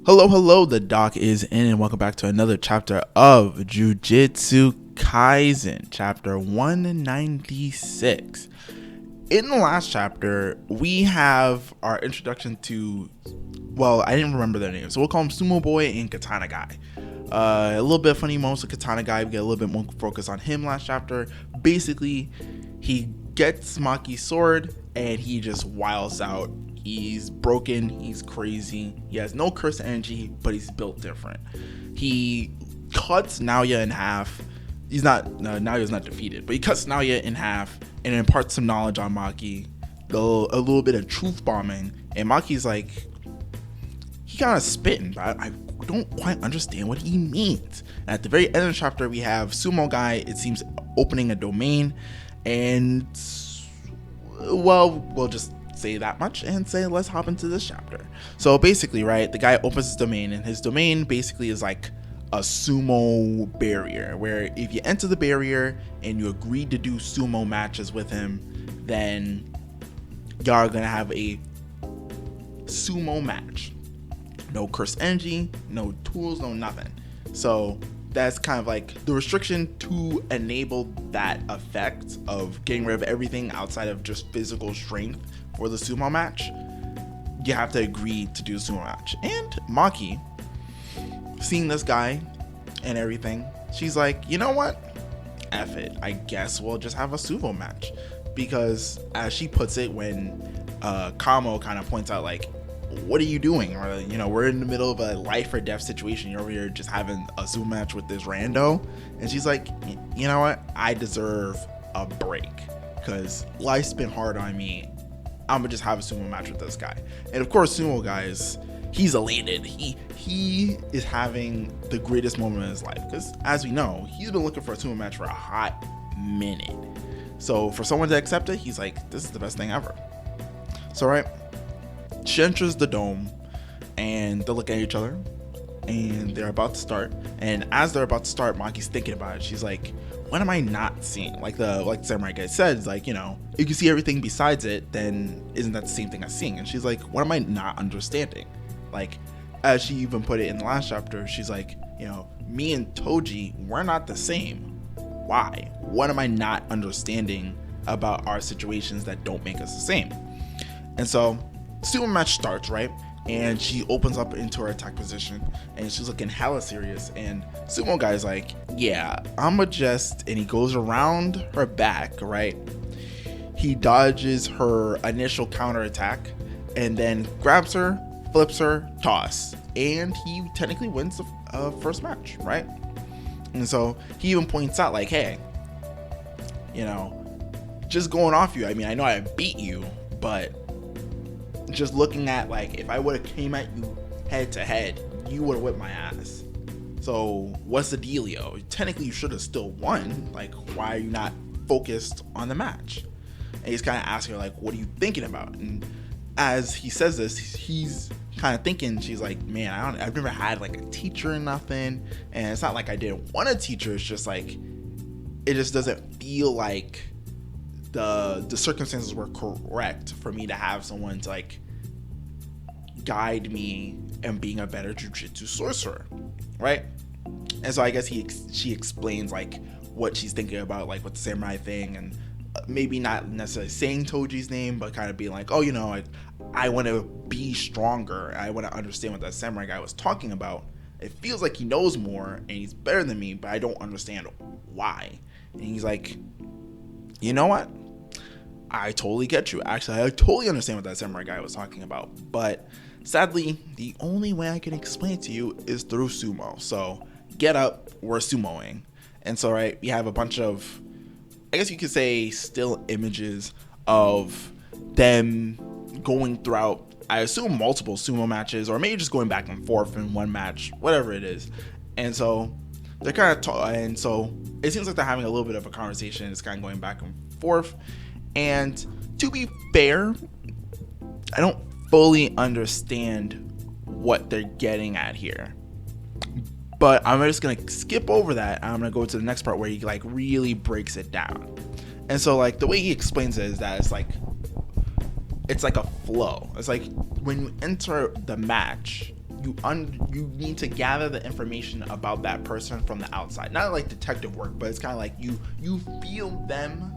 Hello, the doc is in, and welcome back to another chapter of Jujutsu Kaisen, chapter 196. In the last chapter, we have our introduction to, well, I didn't remember their names, so we'll call them Sumo Boy and Katana Guy. A little bit funny moments with Katana Guy. We get a little bit more focus on him last chapter. Basically, he gets Maki's sword, and he just wilds out. He's broken, he's crazy, he has no curse energy, but he's built different. He cuts Naoya in half. Naoya's not defeated, but he cuts Naoya in half and imparts some knowledge on Maki, a little bit of truth bombing, and Maki's like, he kind of spitting, but I don't quite understand what he means. And at the very end of the chapter, we have Sumo Guy, it seems, opening a domain, and, well, we'll just say that much and say let's hop into this chapter. So basically, right, the guy opens his domain, and his domain basically is like a sumo barrier, where if you enter the barrier and you agree to do sumo matches with him, then y'all are gonna have a sumo match. No curse energy, no tools, no nothing. So that's kind of like the restriction to enable that effect of getting rid of everything outside of just physical strength for the sumo match. You have to agree to do the sumo match. And Maki, seeing this guy and everything, she's like, you know what? F it. I guess we'll just have a sumo match. Because as she puts it, when Kamo kind of points out, like, what are you doing? Or, you know, we're in the middle of a life or death situation. You're over here just having a sumo match with this rando. And she's like, you know what? I deserve a break. Because life's been hard on me. I'm gonna just have a sumo match with this guy. And of course, Sumo Guy he's elated. He is having the greatest moment in his life, because as we know, he's been looking for a sumo match for a hot minute. So for someone to accept it, he's like, this is the best thing ever. So right, she enters the dome, and they look at each other, and they're about to start. And as they're about to start, Maki's thinking about it. She's like, what am I not seeing? Like the samurai guy said, like, you know, if you see everything besides it, then isn't that the same thing as seeing? And she's like, what am I not understanding? Like, as she even put it in the last chapter, she's like, you know, me and Toji, we're not the same. Why? What am I not understanding about our situations that don't make us the same? And so sumo match starts, right? And she opens up into her attack position, and she's looking hella serious, and Sumo Guy's like, yeah, I'ma just, and he goes around her back, right? He dodges her initial counter attack, and then grabs her, flips her, toss, and he technically wins the first match, right? And so he even points out, like, hey, you know, just going off you, I mean, I know I beat you, but just looking at, like, if I would have came at you head to head, you would have whipped my ass. So what's the dealio? Technically, you should have still won. Like, why are you not focused on the match? And he's kind of asking her, like, what are you thinking about? And as he says this, he's kind of thinking, she's like, man, I've never had like a teacher or nothing. And it's not like I didn't want a teacher. It's just like, it just doesn't feel like the circumstances were correct for me to have someone to like guide me and being a better jujitsu sorcerer, right? And so I guess she explains like what she's thinking about, like with the samurai thing, and maybe not necessarily saying Toji's name, but kind of being like, oh, you know, I want to be stronger. I want to understand what that samurai guy was talking about. It feels like he knows more and he's better than me, but I don't understand why. And he's like, you know what? I totally get you. Actually, I totally understand what that samurai guy was talking about. But sadly, the only way I can explain it to you is through sumo. So get up, we're sumoing. And so, right, we have a bunch of, I guess you could say, still images of them going throughout, I assume, multiple sumo matches, or maybe just going back and forth in one match, whatever it is. And so they're kind of, and so it seems like they're having a little bit of a conversation. It's kind of going back and forth. And to be fair, I don't fully understand what they're getting at here. But I'm just going to skip over that. I'm going to go to the next part where he like really breaks it down. And so like the way he explains it is that it's like a flow. It's like when you enter the match, you need to gather the information about that person from the outside, not like detective work, but it's kind of like you feel them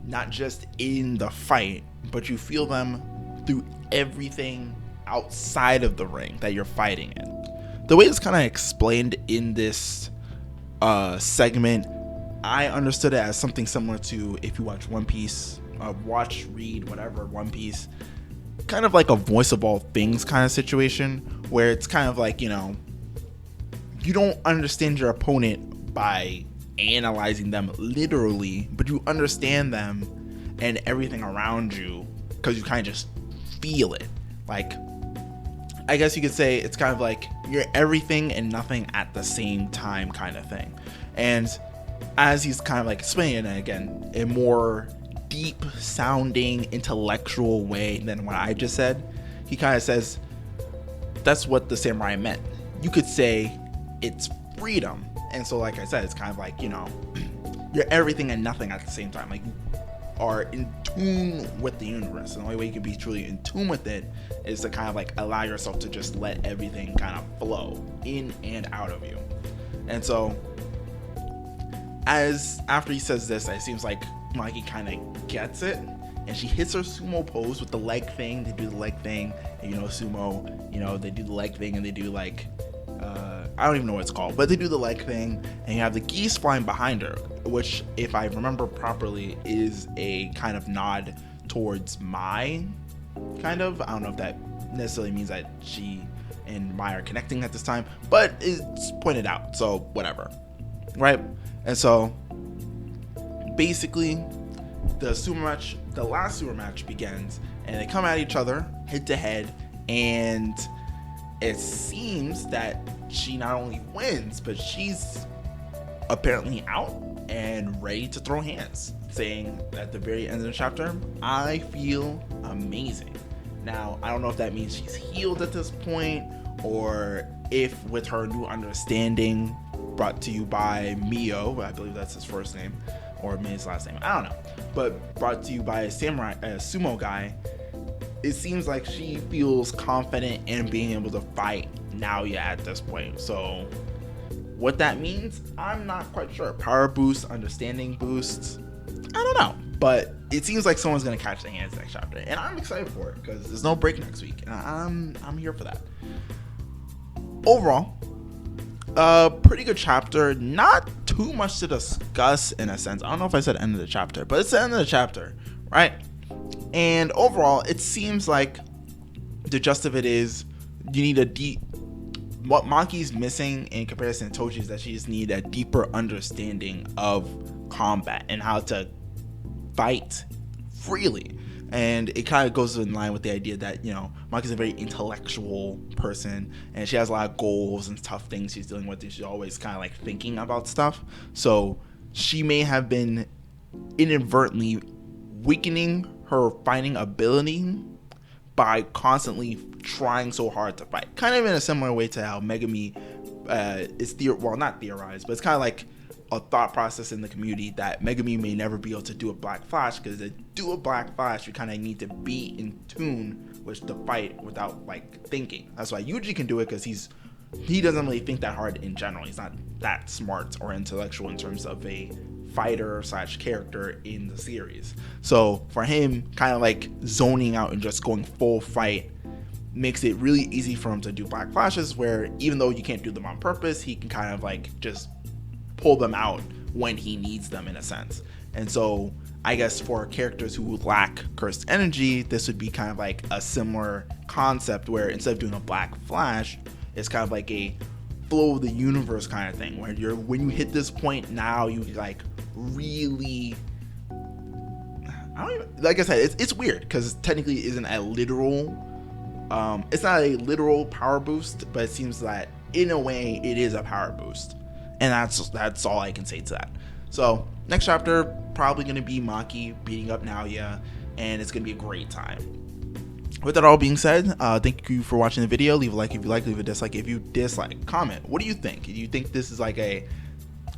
not just in the fight, but you feel them through everything outside of the ring that you're fighting in. The way it's kind of explained in this segment, I understood it as something similar to if you watch One Piece, read whatever One Piece, kind of like a voice of all things kind of situation, where it's kind of like, you know, you don't understand your opponent by analyzing them literally, but you understand them and everything around you because you kind of just feel it. Like, I guess you could say it's kind of like you're everything and nothing at the same time kind of thing. And as he's kind of like explaining it again, a more deep sounding intellectual way than what I just said, he kind of says that's what the samurai meant. You could say it's freedom. And so like I said, it's kind of like, you know, you're everything and nothing at the same time. Like, you are in tune with the universe, and the only way you can be truly in tune with it is to kind of like allow yourself to just let everything kind of flow in and out of you. And so after he says this, it seems like Maki kind of gets it, and she hits her sumo pose with the leg thing. They do the leg thing, and you know, sumo, you know, they do the leg thing, and they do like I don't even know what it's called, but they do the leg thing, and you have the geese flying behind her, which, if I remember properly, is a kind of nod towards Mai, kind of. I don't know if that necessarily means that she and Mai are connecting at this time, but it's pointed out, so whatever, right? And so basically the last sumo match begins, and they come at each other head to head, and it seems that she not only wins, but she's apparently out and ready to throw hands, saying at the very end of the chapter, I feel amazing. Now, I don't know if that means she's healed at this point, or if with her new understanding brought to you by Mio, I believe that's his first name, or his last name, I don't know, but brought to you by a sumo guy, it seems like she feels confident in being able to fight Naoya at this point. So what that means, I'm not quite sure. Power boost, understanding boosts, I don't know, but it seems like someone's gonna catch the hands next chapter, and I'm excited for it because there's no break next week, and I'm here for that. Overall, a pretty good chapter. Not too much to discuss in a sense. I don't know if I said end of the chapter, but it's the end of the chapter, right? And overall, it seems like the gist of it is you need what Maki's missing in comparison to Toji is that she just need a deeper understanding of combat and how to fight freely. And it kind of goes in line with the idea that, you know, Maki's a very intellectual person, and she has a lot of goals and tough things she's dealing with, and she's always kind of like thinking about stuff. So she may have been inadvertently weakening her fighting ability by constantly trying so hard to fight, kind of in a similar way to how Megami is not theorized, but it's kind of like a thought process in the community that Megami may never be able to do a Black Flash, because to do a Black Flash you kind of need to be in tune with the fight without like thinking. That's why Yuji can do it, because he doesn't really think that hard in general. He's not that smart or intellectual in terms of a fighter / character in the series. So for him, kind of like zoning out and just going full fight makes it really easy for him to do Black Flashes, where even though you can't do them on purpose, he can kind of like just pull them out when he needs them in a sense. And so I guess for characters who lack cursed energy, this would be kind of like a similar concept, where instead of doing a Black Flash, it's kind of like a flow of the universe kind of thing, where when you hit this point, now you like really, I don't even, like I said, it's weird because technically it isn't a literal it's not a literal power boost, but it seems that in a way it is a power boost, and that's all I can say to that. So next chapter probably going to be Maki beating up Naoya, and it's going to be a great time. With that all being said, thank you for watching the video. Leave a like if you like, leave a dislike if you dislike. Comment, what do you think? Do you think this is like a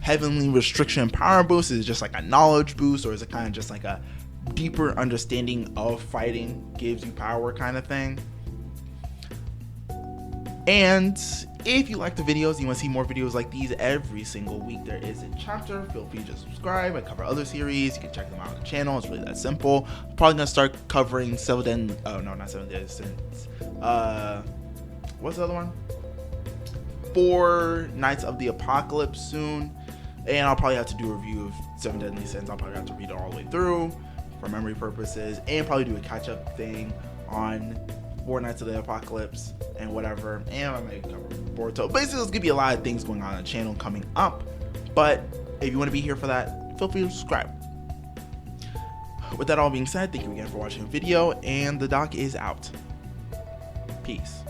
heavenly restriction power boost? Is it just like a knowledge boost, or is it kind of just like a deeper understanding of fighting gives you power kind of thing? And if you like the videos, you want to see more videos like these every single week, there is a chapter. Feel free to subscribe. I cover other series. You can check them out on the channel. It's really that simple. I'm probably gonna start covering not 7 Deadly Sins. What's the other one? 4 Nights of the Apocalypse soon. And I'll probably have to do a review of 7 Deadly Sins. I'll probably have to read it all the way through for memory purposes, and probably do a catch-up thing on 4 Nights of the Apocalypse and whatever. And I might cover Boruto. Basically, there's gonna be a lot of things going on the channel coming up. But if you want to be here for that, feel free to subscribe. With that all being said, thank you again for watching the video, and the doc is out. Peace.